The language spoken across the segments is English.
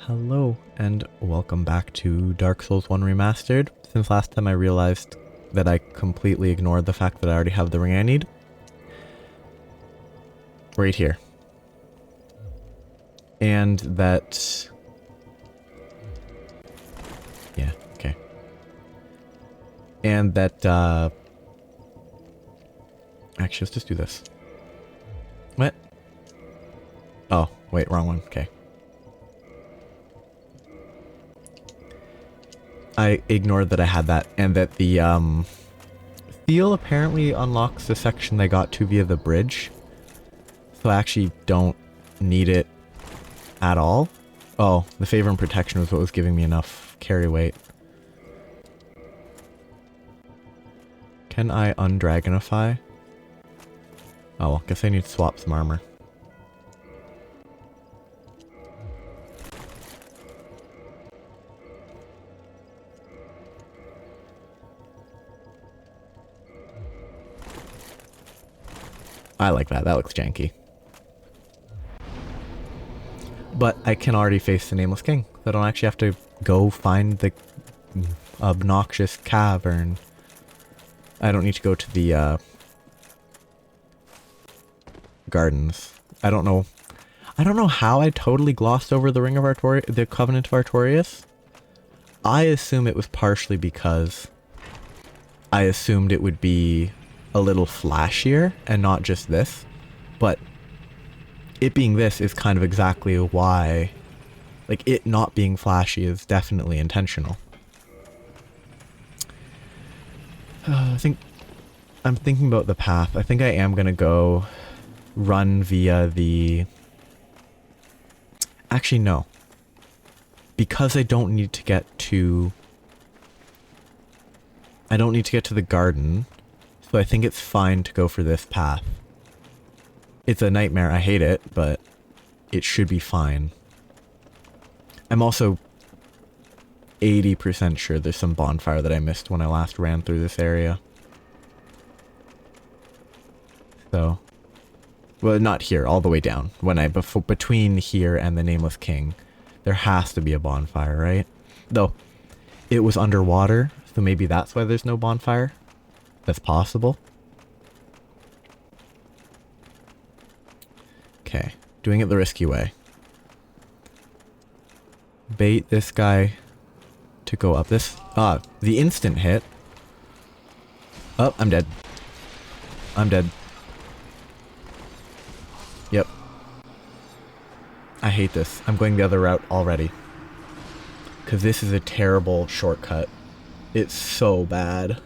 Hello, and welcome back to Dark Souls 1 Remastered. Since last time I realized that I completely ignored the fact that I already have the ring I need. Right here. And that... yeah, okay. And that, actually, let's just do this. What? Oh, wait, wrong one. Okay. I ignored that I had that, and that the, Theo apparently unlocks the section they got to via the bridge. So I actually don't need it at all. Oh, the favor and protection was what was giving me enough carry weight. Can I undragonify? Oh, well, guess I need to swap some armor. I like that. That looks janky. But I can already face the Nameless King. I don't actually have to go find the obnoxious cavern. I don't need to go to the gardens. I don't know how I totally glossed over the the Covenant of Artorias. I assume it was partially because I assumed it would be a little flashier and not just this, but it being this is kind of exactly why, like, it not being flashy is definitely intentional. I'm thinking about the path. I think I am gonna go run via the... Actually, no. Because I don't need to get to... I don't need to get to the garden, so I think it's fine to go for this path. It's a nightmare, I hate it, but it should be fine. I'm also 80% sure there's some bonfire that I missed when I last ran through this area. So, well, not here, all the way down. When between here and the Nameless King, there has to be a bonfire, right? Though, it was underwater, so maybe that's why there's no bonfire. That's possible. Okay, doing it the risky way. Bait this guy to go up this. The instant hit. Oh, I'm dead. I'm dead. Yep. I hate this. I'm going the other route already. Because this is a terrible shortcut. It's so bad.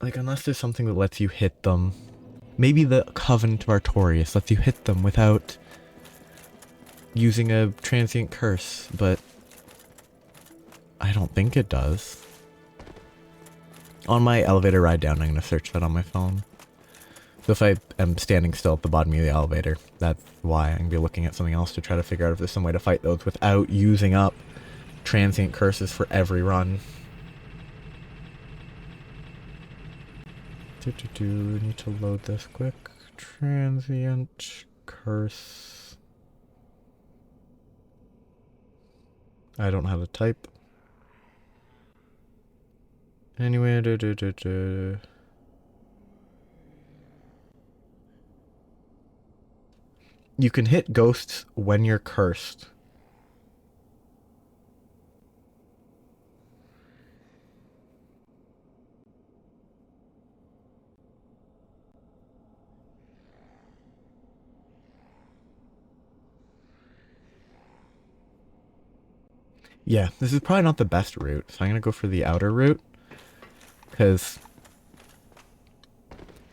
Like, unless there's something that lets you hit them. Maybe the Covenant of Artorias lets you hit them without using a transient curse, but I don't think it does. On my elevator ride down, I'm going to search that on my phone. So if I am standing still at the bottom of the elevator, that's why I'm going to be looking at something else to try to figure out if there's some way to fight those without using up transient curses for every run. Need to load this quick. Transient curse. I don't know how to type. Anyway, you can hit ghosts when you're cursed. Yeah, this is probably not the best route, so I'm gonna go for the outer route. Because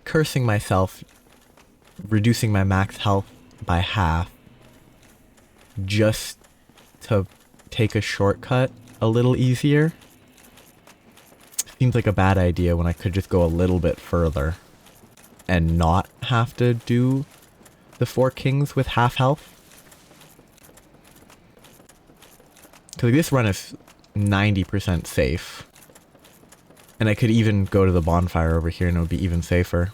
cursing myself, reducing my max health by half, just to take a shortcut a little easier, seems like a bad idea when I could just go a little bit further and not have to do the 4 kings with half health. Because this run is 90% safe. And I could even go to the bonfire over here and it would be even safer.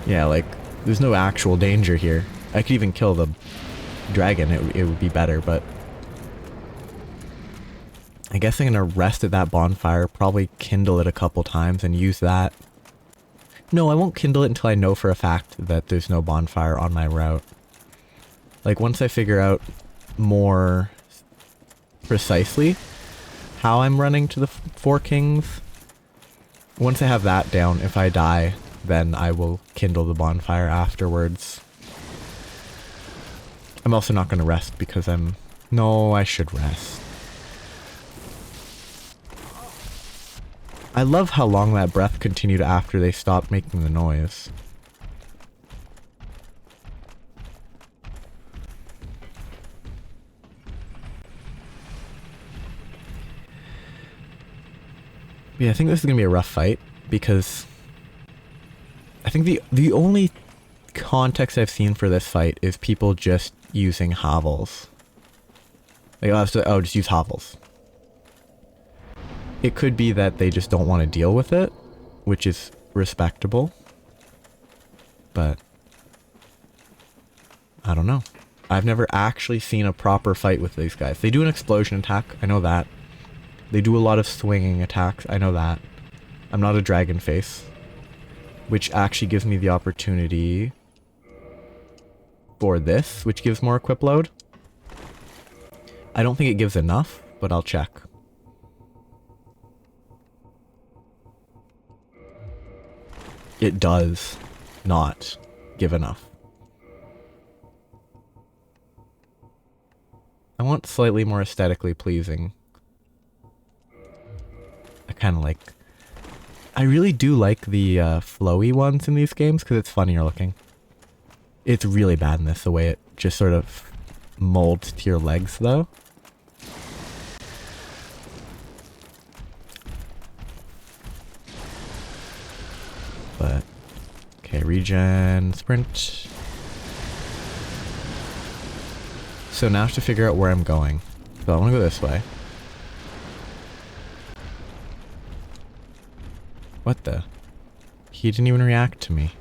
Yeah, like, there's no actual danger here. I could even kill the dragon, it would be better, but... I guess I'm gonna rest at that bonfire, probably kindle it a couple times and use that. No, I won't kindle it until I know for a fact that there's no bonfire on my route. Like, once I figure out more precisely how I'm running to the Four Kings, once I have that down, if I die, then I will kindle the bonfire afterwards. I'm also not going to rest because I'm... No, I should rest. I love how long that breath continued after they stopped making the noise. Yeah, I think this is going to be a rough fight because I think the only context I've seen for this fight is people just using hovels. Like, oh, just use hovels. It could be that they just don't want to deal with it, which is respectable. But I don't know. I've never actually seen a proper fight with these guys. They do an explosion attack, I know that. They do a lot of swinging attacks, I know that. I'm not a dragon face, which actually gives me the opportunity for this, which gives more equip load. I don't think it gives enough, but I'll check. It does not give enough. I want slightly more aesthetically pleasing. I kind of like... I really do like the flowy ones in these games because it's funnier looking. It's really bad in this, the way it just sort of molds to your legs, though. But, okay, regen, sprint. So now I have to figure out where I'm going. So I want to go this way. What the? He didn't even react to me.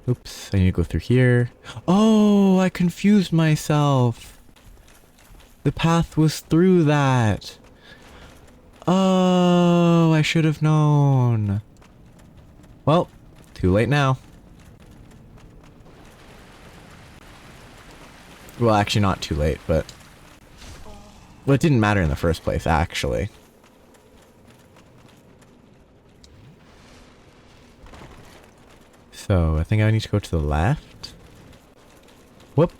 Oops, I need to go through here. Oh, I confused myself. The path was through that. Oh, I should have known. Well, too late now. Well, actually not too late, but... Well, it didn't matter in the first place, actually. So, I think I need to go to the left. Whoop.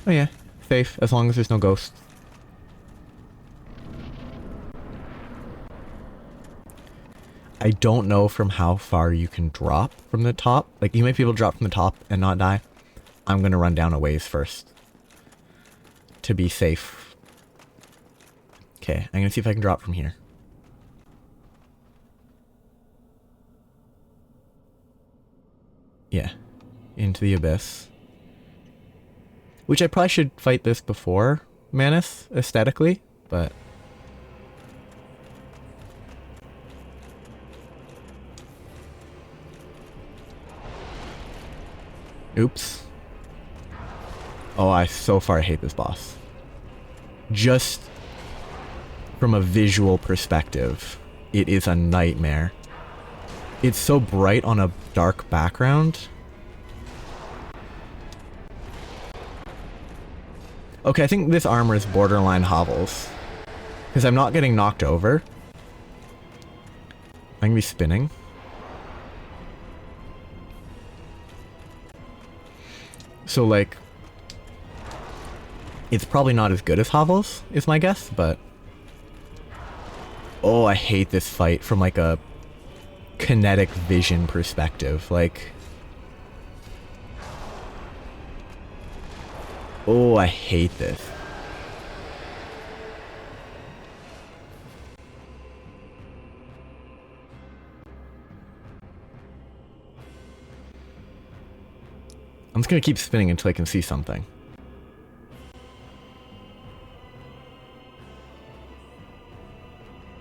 Oh yeah, safe, as long as there's no ghosts. I don't know from how far you can drop from the top. Like, you might be able to drop from the top and not die. I'm gonna run down a ways first. To be safe. Okay, I'm gonna see if I can drop from here. Yeah. Into the abyss. Which I probably should fight this before Manus, aesthetically, but... Oops. Oh, so far I hate this boss. Just from a visual perspective, it is a nightmare. It's so bright on a dark background. Okay, I think this armor is borderline hovels. Because I'm not getting knocked over. I'm gonna be spinning. So, like... It's probably not as good as hovels, is my guess, but... Oh, I hate this fight from, like, a... kinetic vision perspective. Like... Oh, I hate this. I'm just gonna keep spinning until I can see something.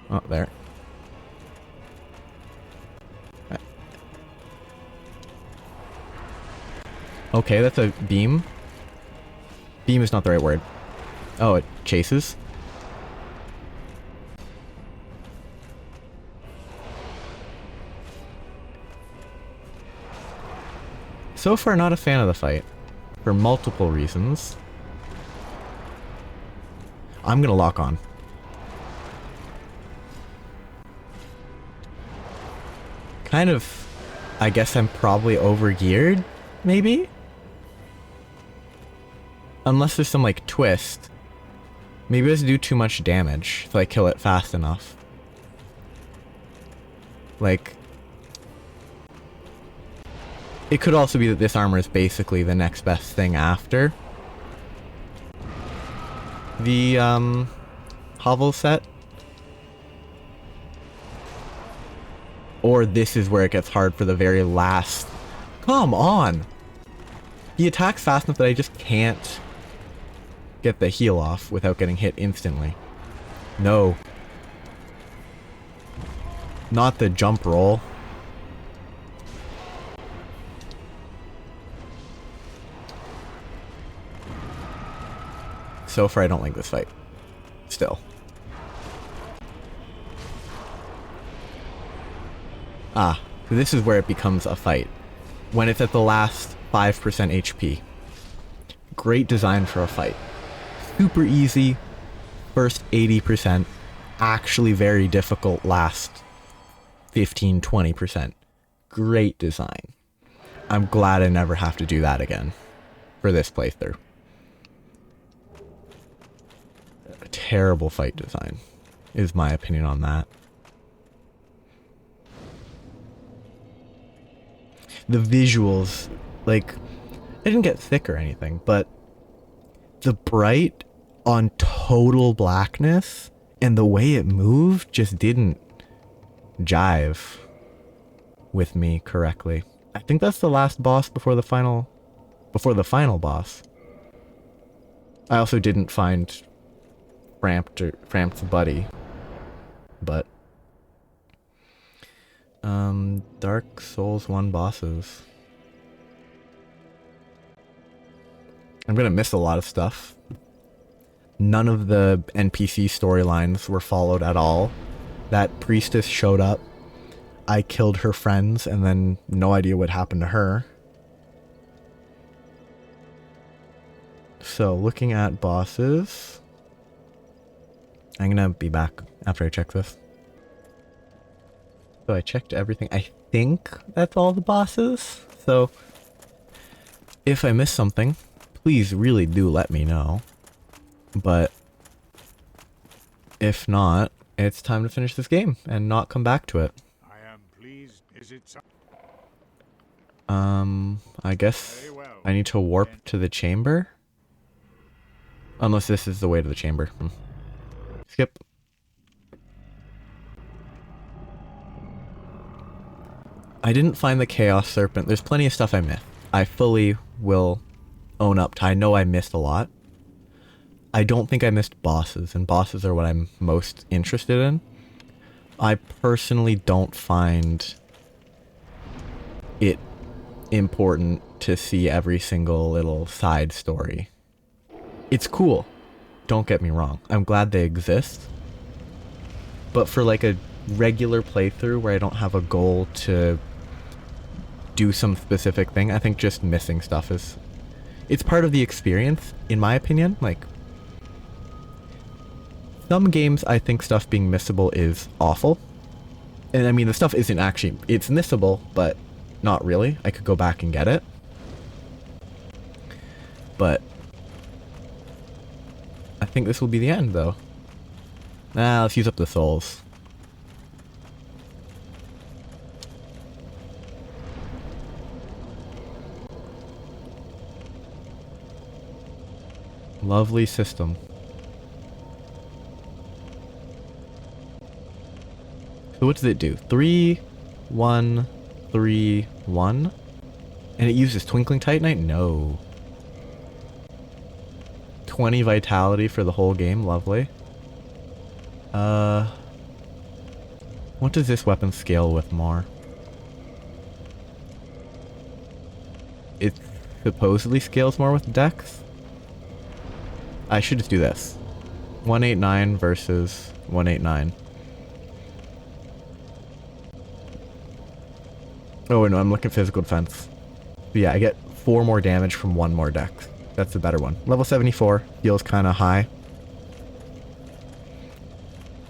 Oh, there. Okay, that's a beam. Beam is not the right word. Oh, it chases. So far, not a fan of the fight. For multiple reasons. I'm gonna lock on. Kind of... I guess I'm probably over-geared, maybe? Unless there's some, like, twist. Maybe it doesn't do too much damage if I kill it fast enough. Like... It could also be that this armor is basically the next best thing after the, hovel set. Or this is where it gets hard for the very last... Come on! He attacks fast enough that I just can't get the heal off without getting hit instantly. No. Not the jump roll. So far, I don't like this fight. Still. Ah, this is where it becomes a fight. When it's at the last 5% HP. Great design for a fight. Super easy, first 80%. Actually very difficult last 15-20%. Great design. I'm glad I never have to do that again for this playthrough. A terrible fight design is my opinion on that. The visuals, like, it didn't get thick or anything, but the bright on total blackness and the way it moved just didn't jive with me correctly. I think that's the last boss before the final boss. I also didn't find Frampt's buddy, but Dark Souls 1 bosses. I'm gonna miss a lot of stuff. None of the NPC storylines were followed at all. That priestess showed up. I killed her friends and then no idea what happened to her. So, looking at bosses... I'm gonna be back after I check this. So I checked everything. I think that's all the bosses. So, if I miss something, please really do let me know. But, if not, it's time to finish this game and not come back to it. I am pleased. Is it so? I guess I need to warp to the chamber? Unless this is the way to the chamber. Skip. I didn't find the Chaos Serpent. There's plenty of stuff I missed. I fully will own up to. I know I missed a lot. I don't think I missed bosses, and bosses are what I'm most interested in. I personally don't find it important to see every single little side story. It's cool. Don't get me wrong. I'm glad they exist. But for like a regular playthrough where I don't have a goal to do some specific thing, I think just missing stuff is... It's part of the experience, in my opinion. Like, some games I think stuff being missable is awful. And I mean, the stuff isn't actually... It's missable, but not really. I could go back and get it. But I think this will be the end, though. Let's use up the souls. Lovely system. So what does it do? 3, 1, 3, 1? And it uses Twinkling Titanite? No. 20 vitality for the whole game. Lovely. What does this weapon scale with more? It's supposedly scales more with dex. I should just do this. 189 versus 189. Oh, no, I'm looking at physical defense. But yeah, I get 4 more damage from 1 more dex. That's the better one. Level 74 feels kind of high.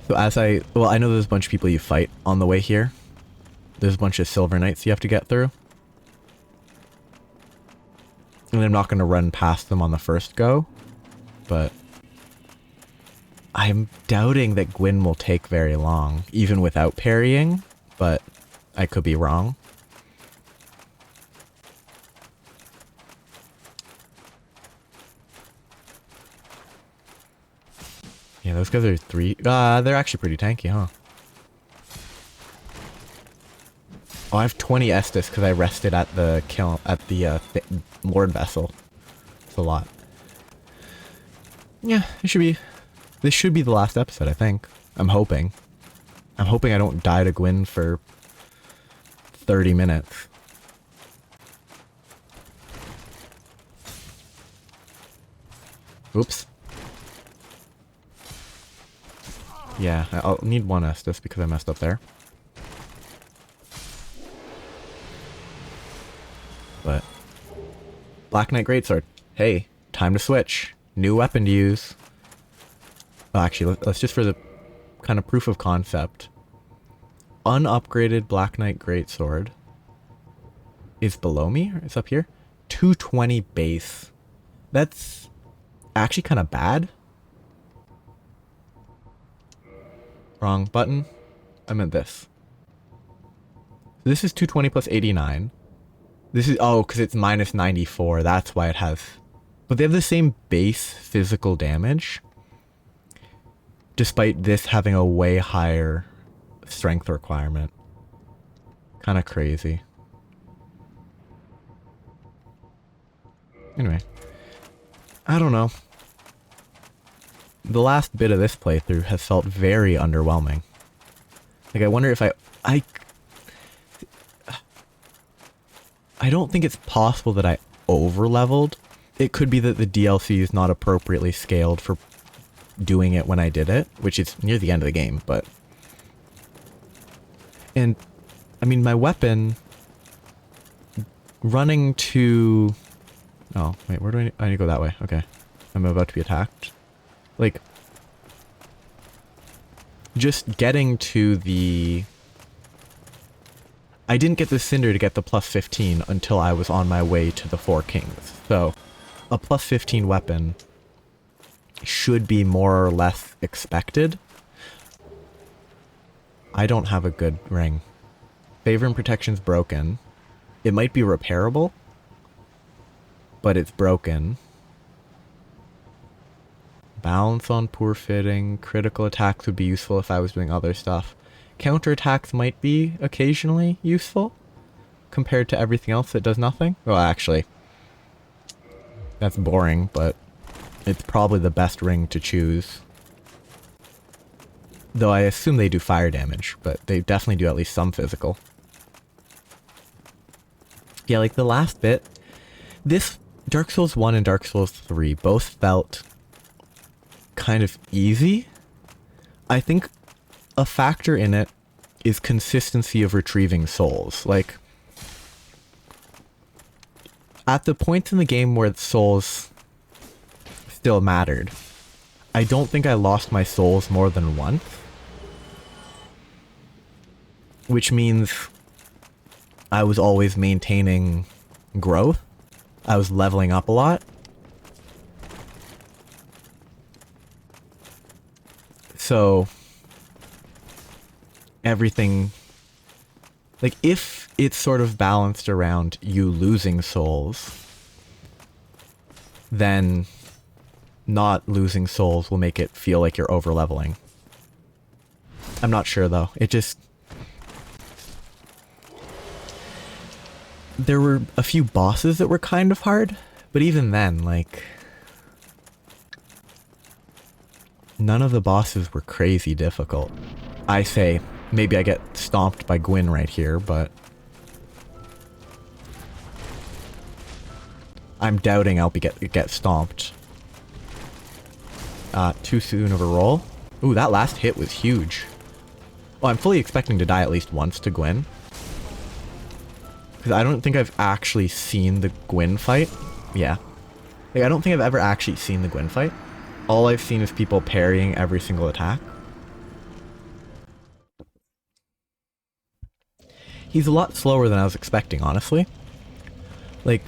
So I know there's a bunch of people you fight on the way here. There's a bunch of silver knights you have to get through. And I'm not going to run past them on the first go. But I'm doubting that Gwyn will take very long, even without parrying. But I could be wrong. Yeah, those guys are 3. They're actually pretty tanky, huh? Oh, I have 20 Estus because I rested at the Lord Vessel. It's a lot. Yeah, this should be the last episode, I think. I'm hoping. I'm hoping I don't die to Gwyn for 30 minutes. Oops. Yeah, I'll need 1 Estus because I messed up there. But Black Knight Greatsword. Hey, time to switch. New weapon to use. Oh, actually, let's just for the kind of proof of concept. Unupgraded Black Knight Greatsword is below me, or it's up here. 220 base. That's actually kind of bad. Wrong button. I meant this. This is 220 plus 89. This is, oh, because it's minus 94. That's why it has. But they have the same base physical damage. Despite this having a way higher strength requirement. Kind of crazy. Anyway. I don't know. The last bit of this playthrough has felt very underwhelming. Like, I wonder if I don't think it's possible that I over-leveled. It could be that the DLC is not appropriately scaled for doing it when I did it, which is near the end of the game, but... And, I mean, my weapon... Running to... Oh, wait, where do I need to go that way? Okay. I'm about to be attacked. Like... Just getting to the... I didn't get the Cinder to get the plus 15 until I was on my way to the Four Kings. So, a plus 15 weapon should be more or less expected. I don't have a good ring. Favor and Protection's broken. It might be repairable, but it's broken. Balance on poor fitting. Critical attacks would be useful if I was doing other stuff. Counterattacks might be occasionally useful compared to everything else that does nothing. Well, actually, that's boring, but it's probably the best ring to choose. Though I assume they do fire damage, but they definitely do at least some physical. Yeah, like the last bit, this Dark Souls 1 and Dark Souls 3 both felt kind of easy. I think a factor in it is consistency of retrieving souls. Like, at the point in the game where souls still mattered, I don't think I lost my souls more than once. Which means I was always maintaining growth. I was leveling up a lot. So everything, like, if it's sort of balanced around you losing souls, then not losing souls will make it feel like you're over leveling. I'm not sure though. It just, there were a few bosses that were kind of hard, but even then, like, none of the bosses were crazy difficult. I say, maybe I get stomped by Gwyn right here, but... I'm doubting I'll get stomped. Too soon of a roll. Ooh, that last hit was huge. Well, I'm fully expecting to die at least once to Gwyn. Because I don't think I've actually seen the Gwyn fight. Yeah. Like, I don't think I've ever actually seen the Gwyn fight. All I've seen is people parrying every single attack. He's a lot slower than I was expecting, honestly. Like,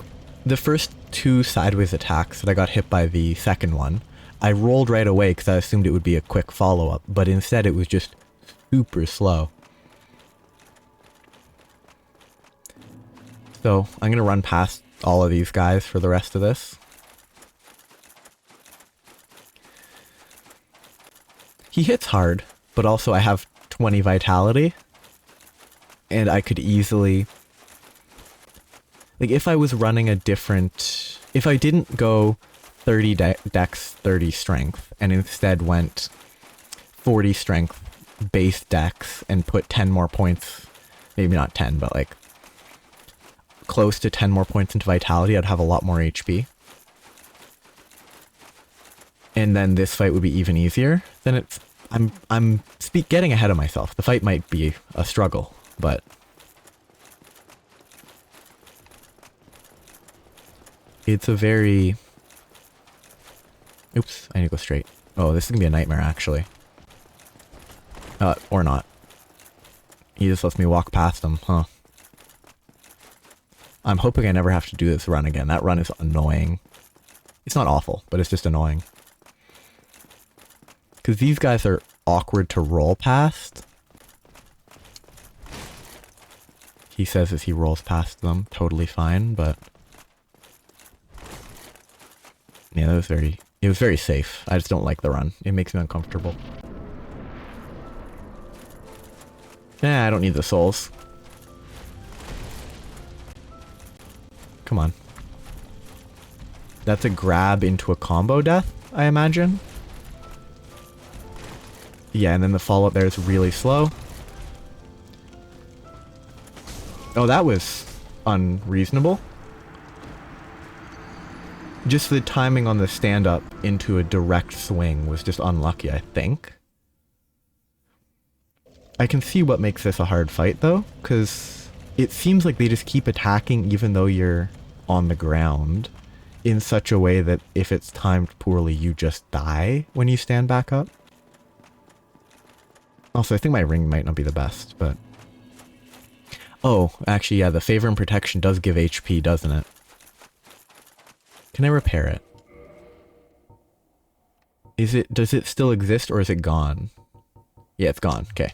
the first 2 sideways attacks that I got hit by the second one, I rolled right away because I assumed it would be a quick follow-up, but instead it was just super slow. So, I'm going to run past all of these guys for the rest of this. He hits hard, but also I have 20 vitality. And I could easily... Like, if I was running a different... If I didn't go 30 dex, 30 strength, and instead went 40 strength, base dex, and put 10 more points... Maybe not 10, but like... close to 10 more points into vitality, I'd have a lot more HP. And then this fight would be even easier. Then it's... I'm getting ahead of myself. The fight might be a struggle, but... It's a very... Oops, I need to go straight. Oh, this is gonna be a nightmare, actually. Or not. He just lets me walk past him, huh? I'm hoping I never have to do this run again. That run is annoying. It's not awful, but it's just annoying. Because these guys are awkward to roll past. He says as he rolls past them, totally fine, but... Yeah, it was very safe. I just don't like the run. It makes me uncomfortable. Nah, I don't need the souls. Come on. That's a grab into a combo death, I imagine. Yeah, and then the follow-up there is really slow. Oh, that was unreasonable. Just the timing on the stand-up into a direct swing was just unlucky, I think. I can see what makes this a hard fight, though, because it seems like they just keep attacking even though you're on the ground in such a way that if it's timed poorly, you just die when you stand back up. Also, I think my ring might not be the best, but... Oh, actually, yeah, the favor and protection does give HP, doesn't it? Can I repair it? Does it still exist or is it gone? Yeah, it's gone. Okay.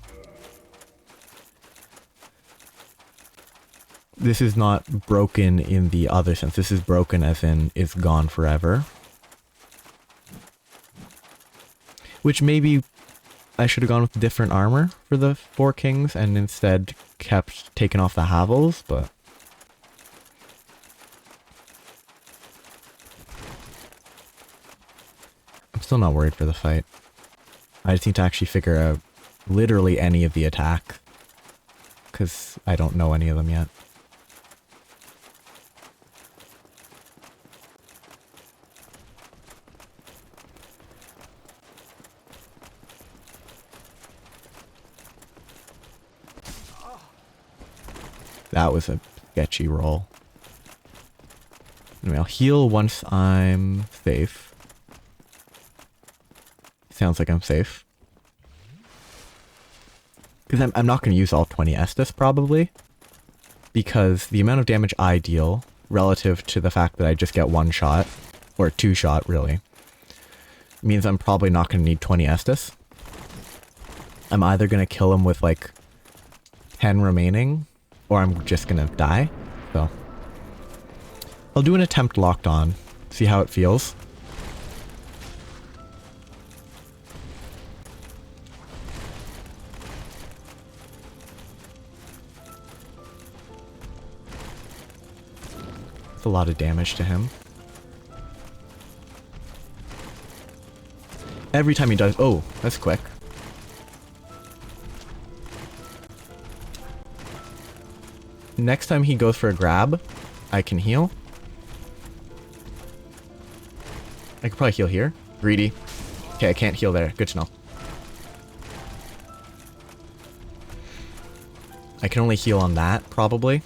This is not broken in the other sense. This is broken as in it's gone forever. Which maybe I should have gone with different armor for the 4 kings and instead kept taking off the Havels, but... I'm still not worried for the fight. I just need to actually figure out literally any of the attack. Because I don't know any of them yet. That was a sketchy roll. Anyway, I'll heal once I'm safe. Sounds like I'm safe. Because I'm not going to use all 20 Estus, probably. Because the amount of damage I deal, relative to the fact that I just get 1 shot, or 2 shot, really, means I'm probably not going to need 20 Estus. I'm either going to kill him with, like, 10 remaining, or I'm just going to die. So, I'll do an attempt locked on, see how it feels. It's a lot of damage to him. Every time he does... Oh, that's quick. Next time he goes for a grab, I can heal. I could probably heal here. Greedy. Okay, I can't heal there. Good to know. I can only heal on that, probably.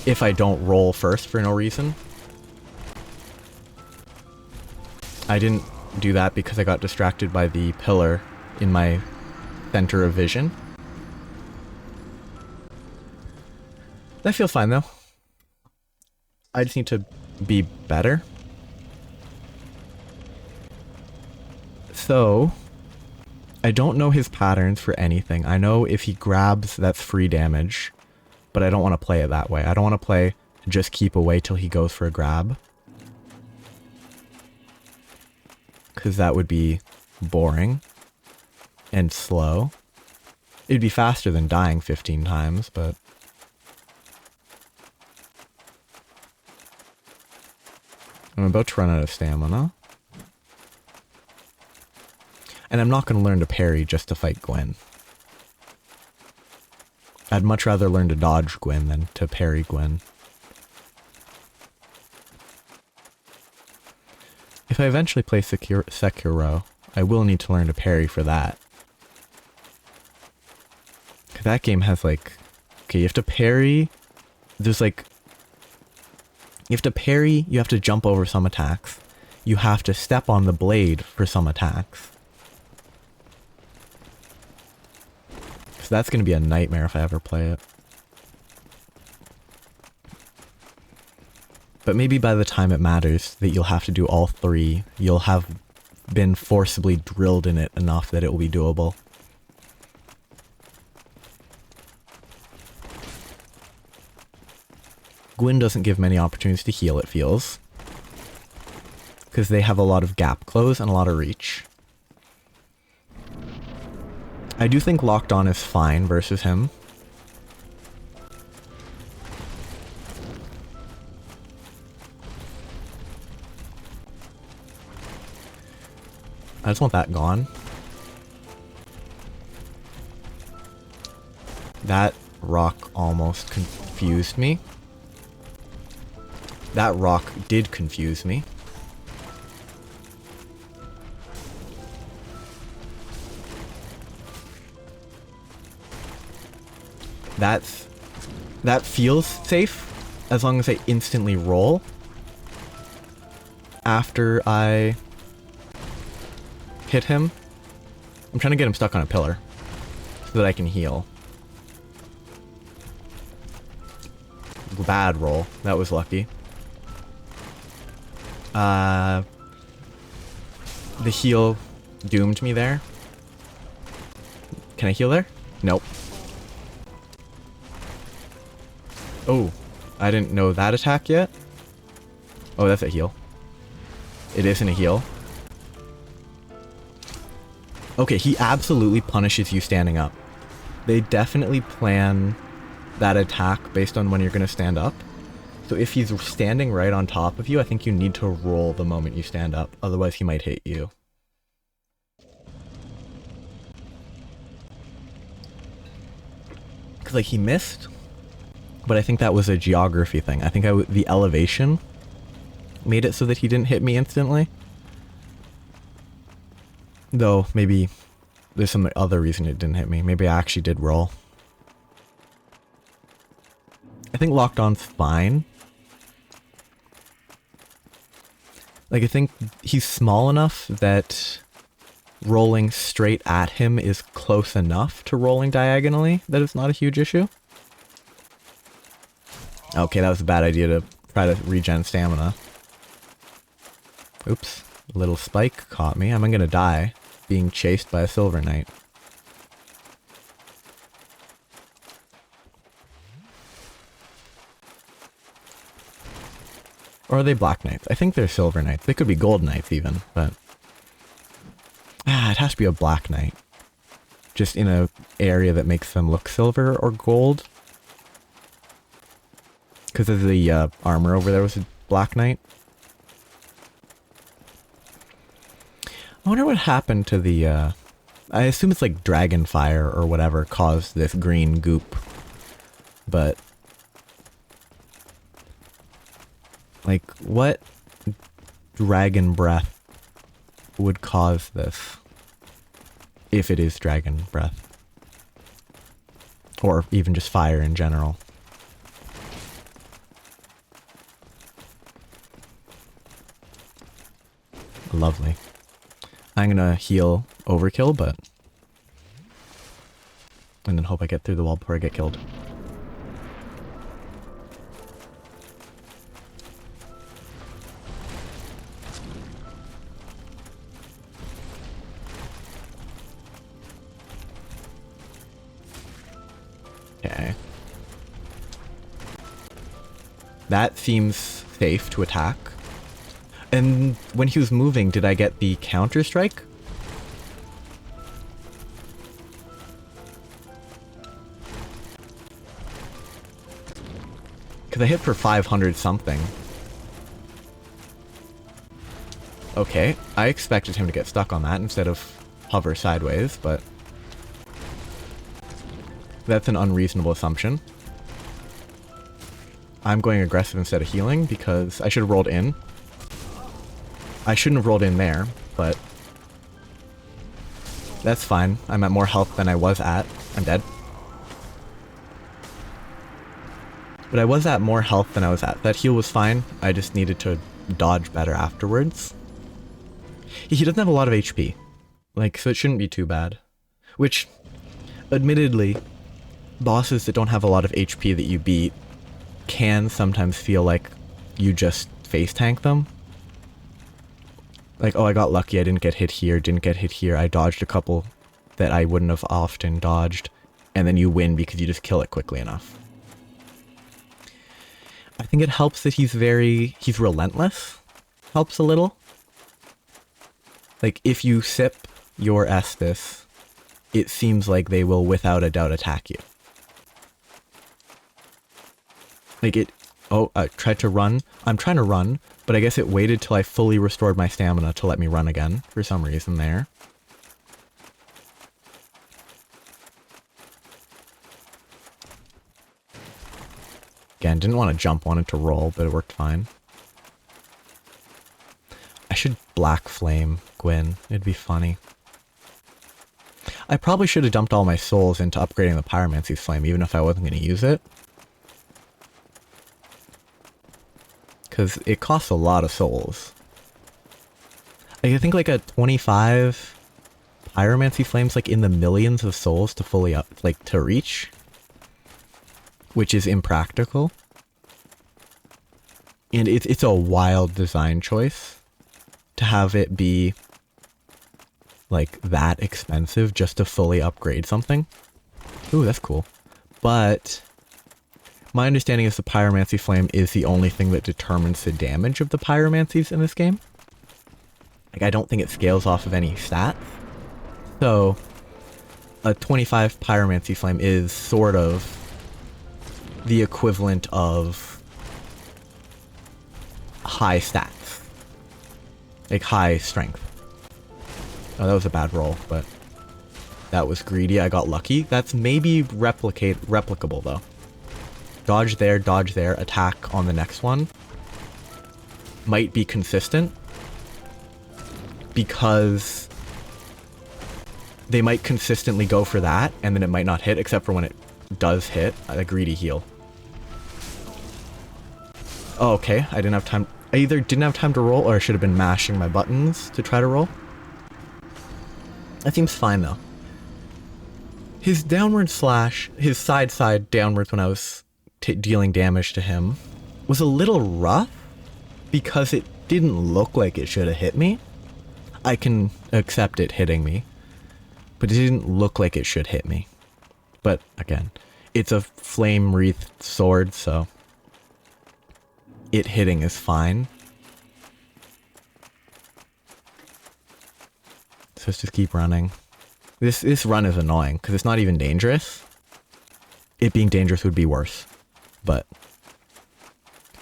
If I don't roll first for no reason. I didn't do that because I got distracted by the pillar in my center of vision. I feel fine though. I just need to be better. So, I don't know his patterns for anything. I know if he grabs, that's free damage. But I don't want to play it that way. I don't want to play just keep away till he goes for a grab. Because that would be boring. And slow. It'd be faster than dying 15 times, but... I'm about to run out of stamina. And I'm not going to learn to parry just to fight Gwyn. I'd much rather learn to dodge Gwyn than to parry Gwyn. If I eventually play Sekiro, I will need to learn to parry for that. 'Cause that game has like... Okay, you have to parry... There's like... You have to parry, you have to jump over some attacks. You have to step on the blade for some attacks. So that's going to be a nightmare if I ever play it. But maybe by the time it matters that you'll have to do all three, you'll have been forcibly drilled in it enough that it will be doable. Gwyn doesn't give many opportunities to heal, it feels. Because they have a lot of gap close and a lot of reach. I do think locked on is fine versus him. I just want that gone. That rock almost confused me. That rock did confuse me. That feels safe as long as I instantly roll after I hit him. I'm trying to get him stuck on a pillar so that I can heal. Bad roll. That was lucky. The heal doomed me there. Can I heal there? Nope. Oh, I didn't know that attack yet. Oh, that's a heal. It isn't a heal. Okay, he absolutely punishes you standing up. They definitely plan that attack based on when you're going to stand up. So if he's standing right on top of you, I think you need to roll the moment you stand up. Otherwise, he might hit you. Because, like, he missed. But I think that was a geography thing. I think the elevation made it so that he didn't hit me instantly. Though, maybe there's some other reason it didn't hit me. Maybe I actually did roll. I think locked on's fine. Like, I think he's small enough that rolling straight at him is close enough to rolling diagonally that it's not a huge issue. Okay, that was a bad idea to try to regen stamina. Oops. A little spike caught me. I'm gonna die being chased by a silver knight. Or are they black knights? I think they're silver knights. They could be gold knights even, but... it has to be a black knight. Just in a area that makes them look silver or gold. Because of the armor over there was a black knight. I wonder what happened to the... I assume it's like dragon fire or whatever caused this green goop. But... like, what dragon breath would cause this. If it is dragon breath. Or even just fire in general. Lovely. I'm gonna heal overkill, but... and then hope I get through the wall before I get killed. Okay. That seems safe to attack. And when he was moving, did I get the counter strike? Because I hit for 500 something. Okay, I expected him to get stuck on that instead of hover sideways, but... that's an unreasonable assumption. I'm going aggressive instead of healing because I should have rolled in. I shouldn't have rolled in there, but... that's fine. I'm at more health than I was at. I'm dead. But I was at more health than I was at. That heal was fine. I just needed to dodge better afterwards. He doesn't have a lot of HP. Like, so it shouldn't be too bad. Which, admittedly, bosses that don't have a lot of HP that you beat can sometimes feel like you just face tank them. Like, oh, I got lucky, I didn't get hit here, didn't get hit here, I dodged a couple that I wouldn't have often dodged, and then you win because you just kill it quickly enough. I think it helps that he's relentless. Helps a little. Like, if you sip your Estus, it seems like they will without a doubt attack you. Like it... oh, I tried to run. I'm trying to run, but I guess it waited till I fully restored my stamina to let me run again, for some reason there. Again, didn't want to jump, wanted to roll, but it worked fine. I should black flame Gwyn. It'd be funny. I probably should have dumped all my souls into upgrading the Pyromancy's Flame, even if I wasn't going to use it. Because it costs a lot of souls. I think like a 25 Pyromancy Flame's like in the millions of souls to fully up, like to reach. Which is impractical. And it's a wild design choice to have it be like that expensive just to fully upgrade something. Ooh, that's cool. But my understanding is the Pyromancy Flame is the only thing that determines the damage of the Pyromancies in this game. Like, I don't think it scales off of any stats. So, a 25 Pyromancy Flame is sort of the equivalent of high stats. Like, high strength. Oh, that was a bad roll, but that was greedy. I got lucky. That's maybe replicable, though. Dodge there, attack on the next one. Might be consistent. Because they might consistently go for that, and then it might not hit, except for when it does hit, a greedy heal. Oh, okay. I didn't have time. I either didn't have time to roll, or I should have been mashing my buttons to try to roll. That seems fine, though. His downward slash, his side downwards when I was dealing damage to him, was a little rough, because it didn't look like it should have hit me. I can accept it hitting me, but it didn't look like it should hit me. But, again, it's a flame-wreathed sword, so it hitting is fine. So let's just keep running. This run is annoying, because it's not even dangerous. It being dangerous would be worse. But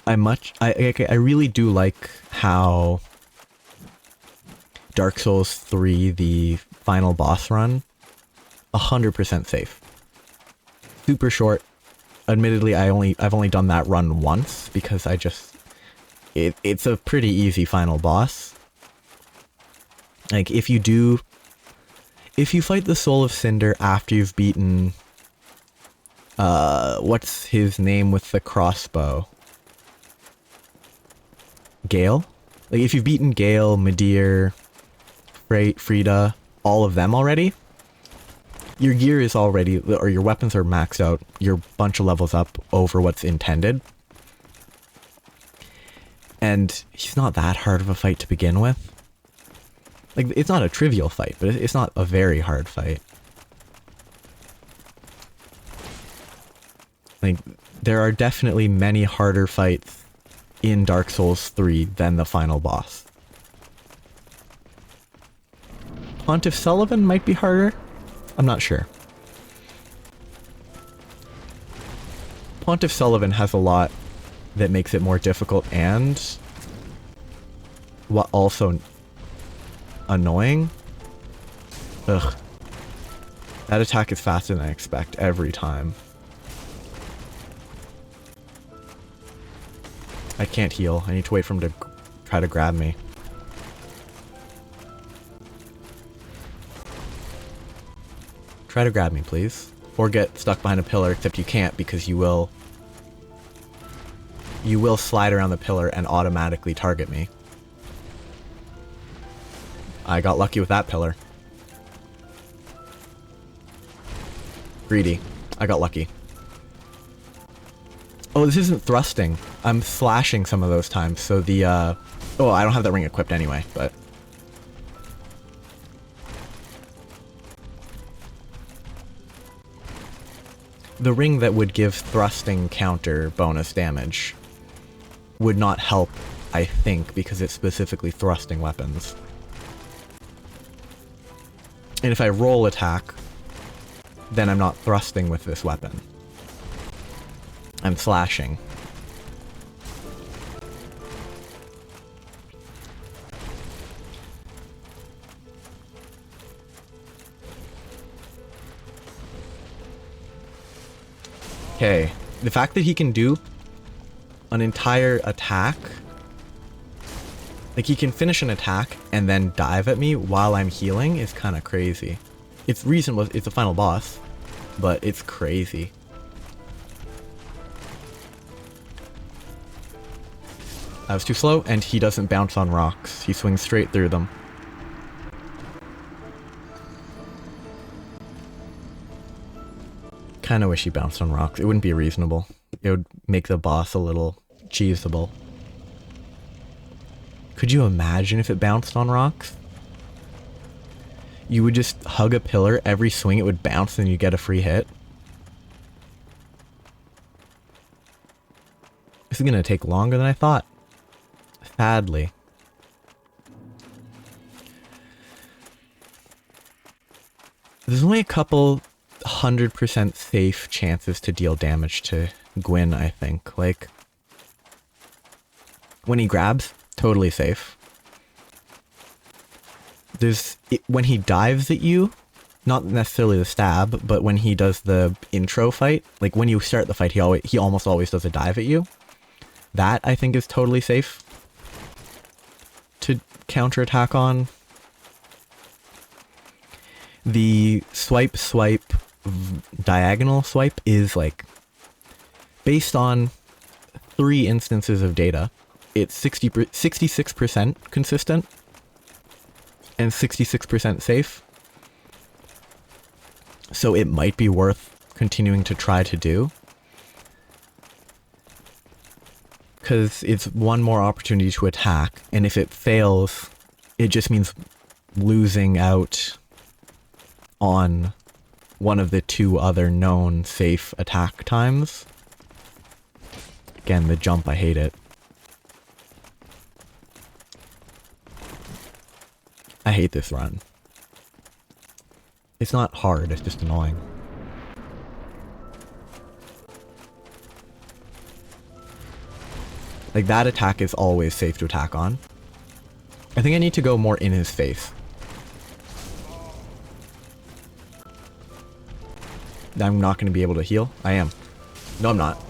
I really do like how Dark Souls 3, the final boss run, 100% safe. Super short. Admittedly, I've only done that run once because it's a pretty easy final boss. Like, if you fight the Soul of Cinder after you've beaten, what's his name with the crossbow? Gale? Like, if you've beaten Gale, Midir, Frida, all of them already, your gear is already, or your weapons are maxed out, you're a bunch of levels up over what's intended. And he's not that hard of a fight to begin with. Like, it's not a trivial fight, but it's not a very hard fight. Like, there are definitely many harder fights in Dark Souls 3 than the final boss. Pontiff Sullivan might be harder. I'm not sure. Pontiff Sullivan has a lot that makes it more difficult and what also annoying. Ugh. That attack is faster than I expect every time. I can't heal. I need to wait for him to try to grab me. Try to grab me, please. Or get stuck behind a pillar, except you can't because you will slide around the pillar and automatically target me. I got lucky with that pillar. Greedy. I got lucky. Oh, this isn't thrusting. I'm slashing some of those times, so the, oh, I don't have that ring equipped anyway, but... The ring that would give thrusting counter bonus damage would not help, I think, because it's specifically thrusting weapons. And if I roll attack, then I'm not thrusting with this weapon. I'm slashing. Okay, the fact that he can do an entire attack, like he can finish an attack and then dive at me while I'm healing is kind of crazy. It's reasonable, it's a final boss, but it's crazy. I was too slow, and he doesn't bounce on rocks. He swings straight through them. Kinda wish he bounced on rocks. It wouldn't be reasonable. It would make the boss a little cheesable. Could you imagine if it bounced on rocks? You would just hug a pillar, every swing it would bounce and you get a free hit. This is gonna take longer than I thought. Sadly. There's only a couple 100% safe chances to deal damage to Gwyn, I think. Like, when he grabs, totally safe. When he dives at you, not necessarily the stab, but when he does the intro fight, like when you start the fight, he almost always does a dive at you. That, I think, is totally safe to counterattack on. The swipe, diagonal swipe is like, based on 3 instances of data, it's 66% consistent and 66% safe. So it might be worth continuing to try to do. Because it's one more opportunity to attack, and if it fails, it just means losing out on one of the 2 other known safe attack times. Again, the jump, I hate it. I hate this run. It's not hard, it's just annoying. Like, that attack is always safe to attack on. I think I need to go more in his face. I'm not going to be able to heal. I am. No, I'm not.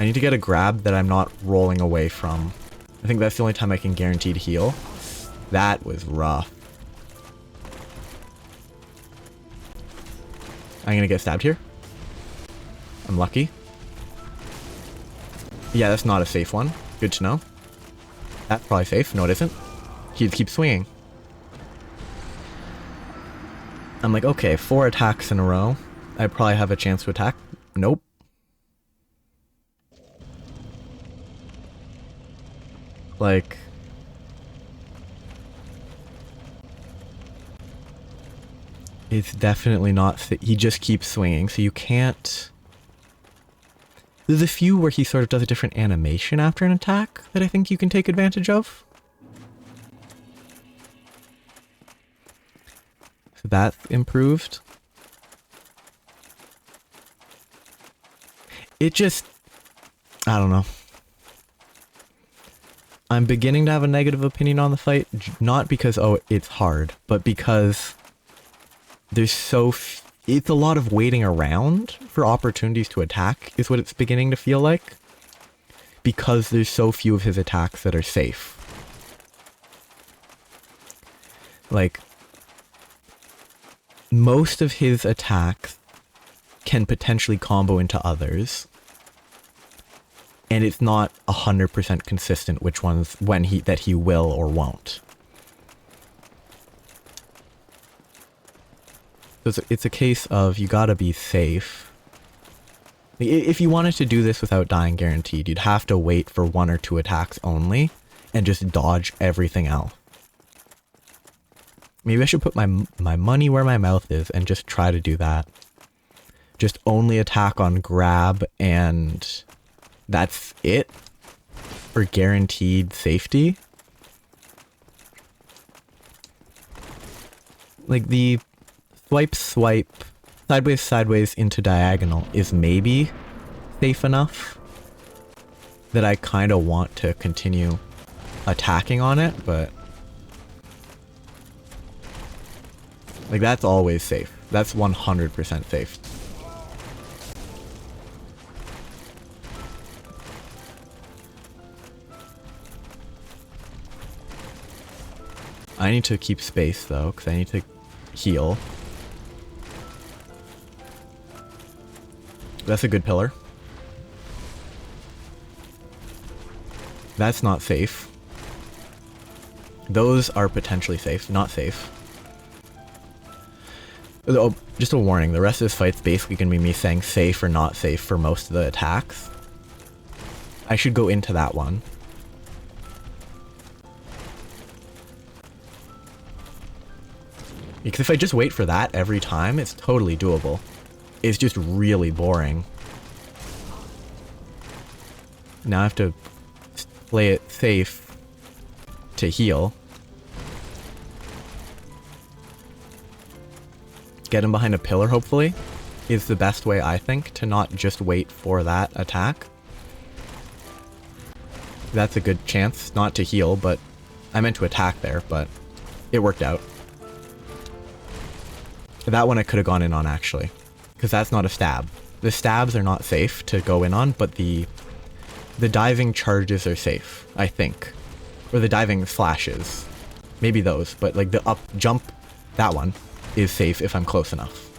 I need to get a grab that I'm not rolling away from. I think that's the only time I can guarantee to heal. That was rough. I'm gonna get stabbed here. I'm lucky. Yeah, that's not a safe one. Good to know. That's probably safe. No, it isn't. He keeps swinging. I'm like, okay, 4 attacks in a row. I probably have a chance to attack. Nope. Like... It's definitely not... He just keeps swinging, so you can't... There's a few where he sort of does a different animation after an attack that I think you can take advantage of. So that's improved. It just... I don't know. I'm beginning to have a negative opinion on the fight, not because, oh, it's hard, but because there's it's a lot of waiting around for opportunities to attack, is what it's beginning to feel like. Because there's so few of his attacks that are safe. Like, most of his attacks can potentially combo into others. And it's not 100% consistent which ones that he will or won't. So it's a case of you gotta be safe. If you wanted to do this without dying guaranteed, you'd have to wait for 1 or 2 attacks only and just dodge everything else. Maybe I should put my money where my mouth is and just try to do that. Just only attack on grab and that's it for guaranteed safety. Like the swipe, sideways into diagonal is maybe safe enough that I kind of want to continue attacking on it, but like that's always safe. That's 100% safe. I need to keep space though, because I need to heal. That's a good pillar. That's not safe. Those are potentially safe, not safe. Oh, just a warning, the rest of this fight's basically going to be me saying safe or not safe for most of the attacks. I should go into that one. Because if I just wait for that every time, it's totally doable. It's just really boring. Now I have to play it safe to heal. Get him behind a pillar, hopefully, is the best way, I think, to not just wait for that attack. That's a good chance not to heal, but I meant to attack there, but it worked out. That one I could have gone in on, actually. Because that's not a stab. The stabs are not safe to go in on, but the diving charges are safe, I think. Or the diving slashes. Maybe those, but like the up jump, that one is safe if I'm close enough.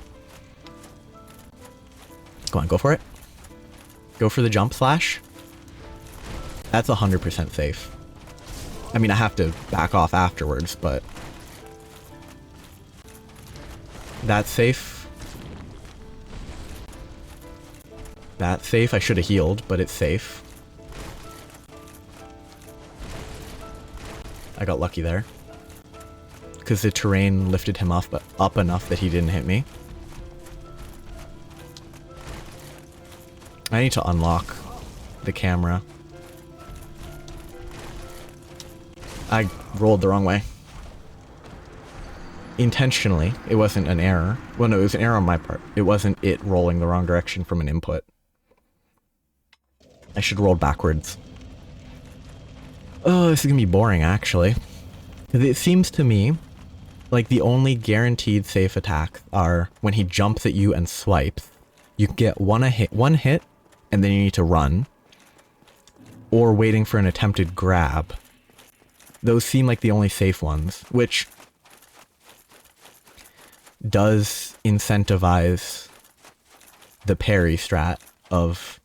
Go on, go for it. Go for the jump slash. That's 100% safe. I mean, I have to back off afterwards, but that's safe. That's safe. I should have healed, but it's safe. I got lucky there. Because the terrain lifted him off, but up enough that he didn't hit me. I need to unlock the camera. I rolled the wrong way. Intentionally. It wasn't an error. Well, no, it was an error on my part. It wasn't it rolling the wrong direction from an input. I should roll backwards. Oh, this is gonna be boring, actually. Because it seems to me like the only guaranteed safe attacks are when he jumps at you and swipes. You get one hit, and then you need to run. or waiting for an attempted grab. Those seem like the only safe ones, which does incentivize the parry strat of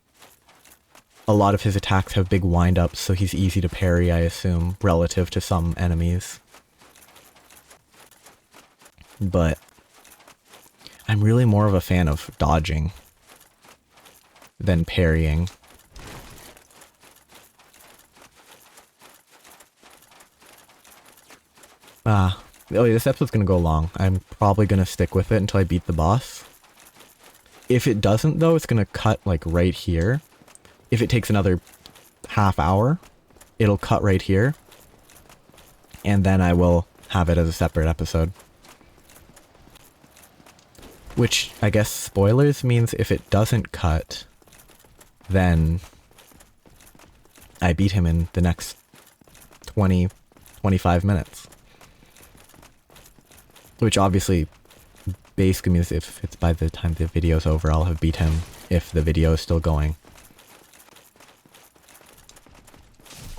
a lot of his attacks have big wind-ups, so he's easy to parry, I assume, relative to some enemies. But I'm really more of a fan of dodging than parrying. Oh yeah, this episode's gonna go long. I'm probably gonna stick with it until I beat the boss. If it doesn't though, it's gonna cut like right here. If it takes another half hour, it'll cut right here. And then I will have it as a separate episode. Which, I guess, spoilers means if it doesn't cut, then I beat him in the next 20-25 minutes. Which obviously basically means if it's by the time the video's over, I'll have beat him if the video is still going.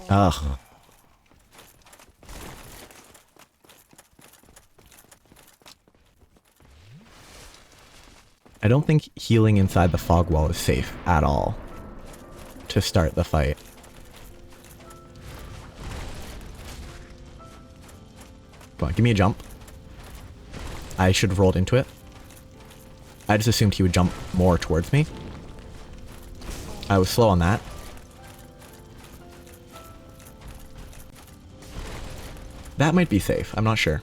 Ugh. I don't think healing inside the fog wall is safe at all to start the fight. Come on, give me a jump. I should have rolled into it. I just assumed he would jump more towards me. I was slow on that. That might be safe. I'm not sure.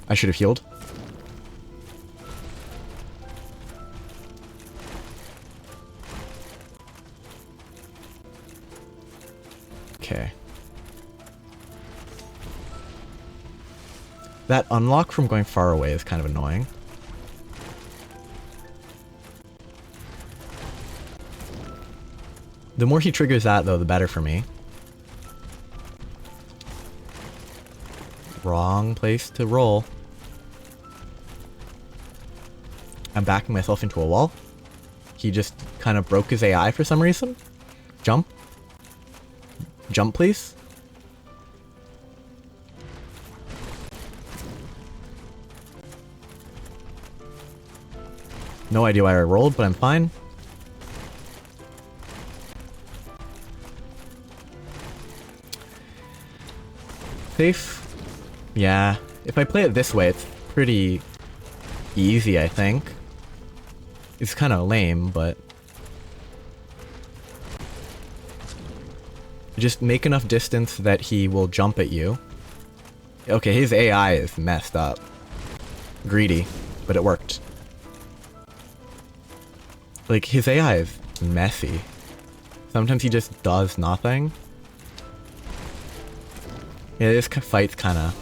I should have healed. Okay. That unlock from going far away is kind of annoying. The more he triggers that, though, the better for me. Wrong place to roll. I'm backing myself into a wall. He just kind of broke his AI for some reason. Jump. Jump, please. No idea why I rolled, but I'm fine. Safe? Yeah. If I play it this way, it's pretty easy, I think. It's kind of lame, but... just make enough distance that he will jump at you. Okay, his AI is messed up. Greedy, but it worked. Like, his AI is messy. Sometimes he just does nothing. Yeah, this fight's kinda...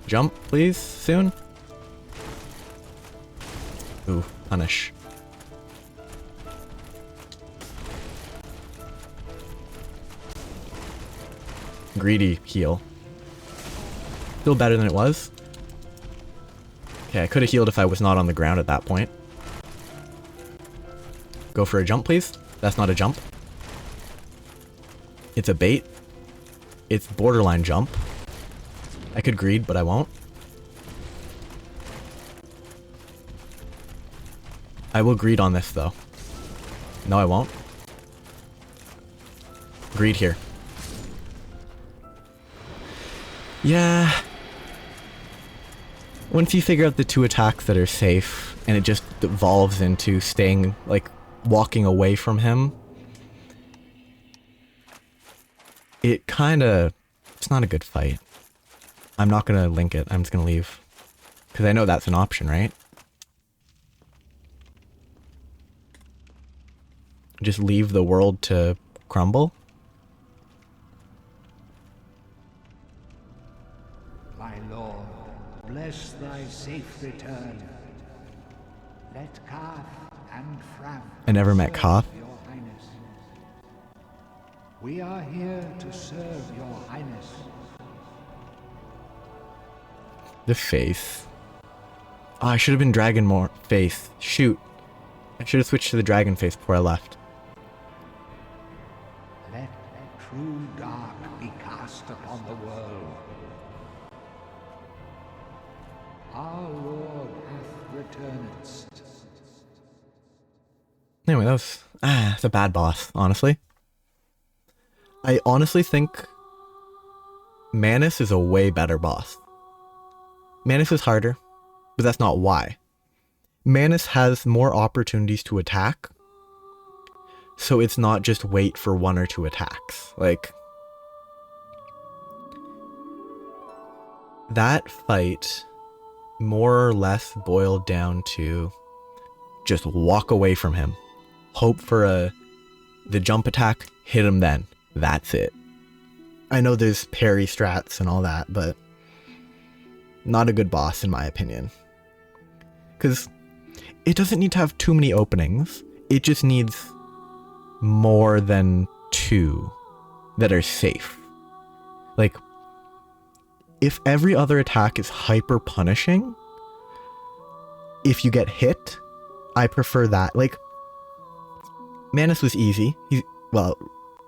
Jump, please, soon? Ooh, punish. Greedy heal. Still better than it was. Okay, I could have healed if I was not on the ground at that point. Go for a jump, please. That's not a jump. It's a bait. It's borderline jump. I could greed, but I won't. I will greed on this, though. No, I won't. Greed here. Yeah. Once you figure out the two attacks that are safe, and it just devolves into staying, like, walking away from him, it kinda... it's not a good fight. I'm not gonna link it, I'm just gonna leave. Because I know that's an option, right? Just leave the world to crumble? My lord, bless thy safe return. Let Kath and Fram I never met serve Koth. Your Highness. We are here to serve your Highness. The face. Oh, I should have been dragon more face. Shoot. I should have switched to the dragon face before I left. Let true dark be cast upon the world. Our Lord hath returned. Anyway, that was... it's a bad boss, honestly. I honestly think Manus is a way better boss. Manus is harder, but that's not why. Manus has more opportunities to attack, so it's not just wait for one or two attacks. Like, that fight more or less boiled down to just walk away from him. Hope for the jump attack, hit him then. That's it. I know there's parry strats and all that, but not a good boss in my opinion. Because it doesn't need to have too many openings. It just needs more than 2 that are safe. Like, if every other attack is hyper punishing, if you get hit, I prefer that. Like, Manus was easy. Well,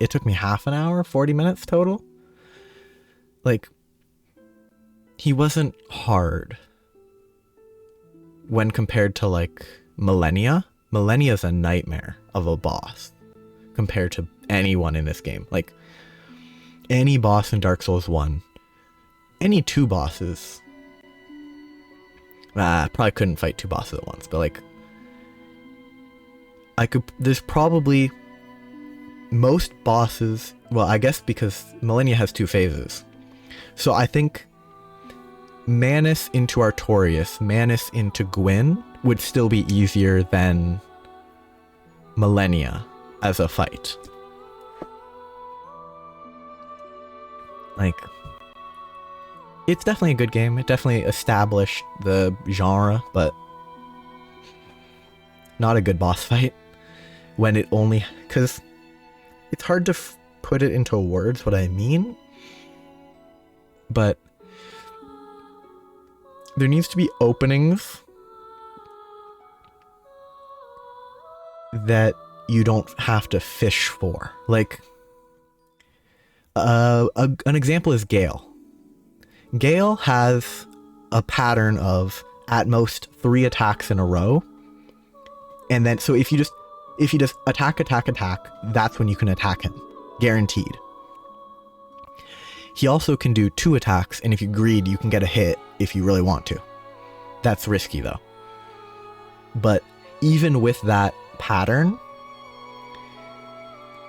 it took me half an hour, 40 minutes total. Like, he wasn't hard when compared to, like, Millennia. Millennia's a nightmare of a boss compared to anyone in this game. Like, any boss in Dark Souls 1, any 2 bosses, probably couldn't fight 2 bosses at once, but, like, there's probably most bosses, well, I guess because Millennia has 2 phases. So I think Manus into Artorias, Manus into Gwyn would still be easier than Millennia as a fight. Like, it's definitely a good game. It definitely established the genre, but not a good boss fight. When it only... Because it's hard to put it into words what I mean, but there needs to be openings that you don't have to fish for. Like, an example is Gale. Gale has a pattern of at most 3 attacks in a row, and then so if you just attack, that's when you can attack him, guaranteed. He also can do 2 attacks, and if you greed, you can get a hit if you really want to. That's risky though. But even with that pattern,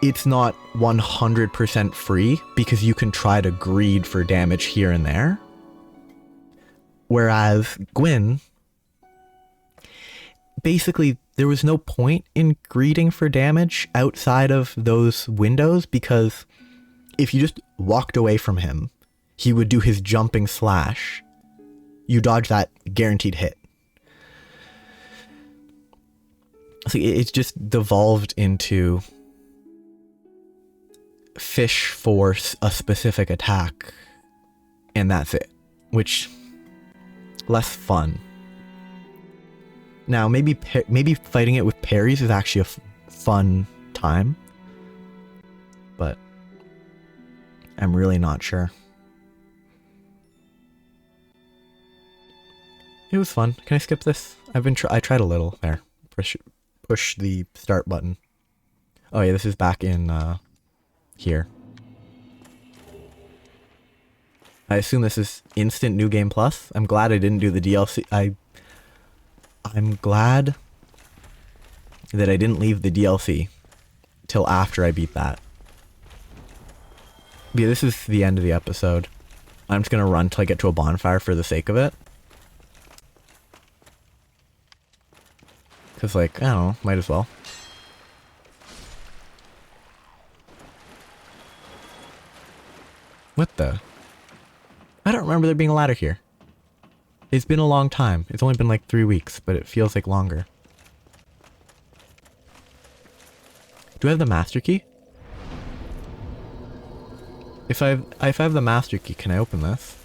it's not 100% free because you can try to greed for damage here and there. Whereas Gwyn, basically there was no point in greeding for damage outside of those windows, because if you just walked away from him, he would do his jumping slash. You dodge that, guaranteed hit. So it's just devolved into fish for a specific attack, and that's it. Which, less fun. Now, maybe fighting it with parries is actually a fun time, but I'm really not sure. It was fun. Can I skip this? I tried a little there. Push the start button. Oh yeah, this is back in here. I assume this is instant new game plus. I'm glad I didn't do the DLC. I'm glad that I didn't leave the DLC till after I beat that. But yeah, this is the end of the episode. I'm just gonna run till I get to a bonfire for the sake of it. Cause like, I don't know, might as well. What the? I don't remember there being a ladder here. It's been a long time. It's only been like 3 weeks, but it feels like longer. Do I have the master key? If I have the master key, can I open this?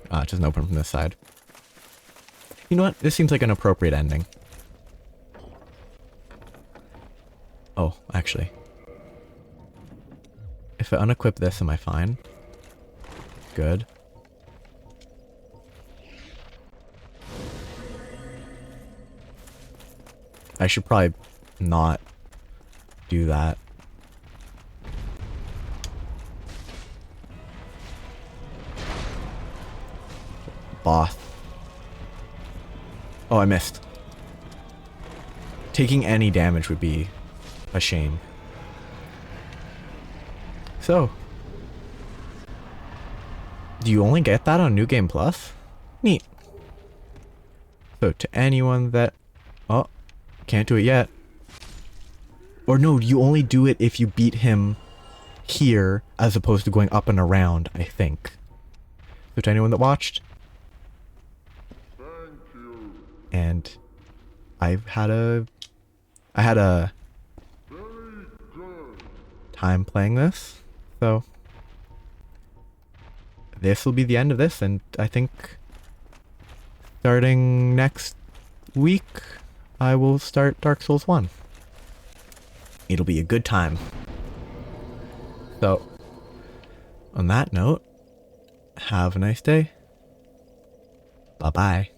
Ah, it doesn't open from this side. You know what? This seems like an appropriate ending. Oh, actually. If I unequip this, am I fine? Good. I should probably not do that. Boss. Oh, I missed. Taking any damage would be a shame. So, do you only get that on New Game Plus? Neat. So, to anyone that... Oh, can't do it yet. Or no, you only do it if you beat him here, as opposed to going up and around, I think. So, to anyone that watched... And I had a time playing this, so this will be the end of this, and I think starting next week I will start Dark Souls 1. It'll be a good time. So, on that note, have a nice day. Bye-bye.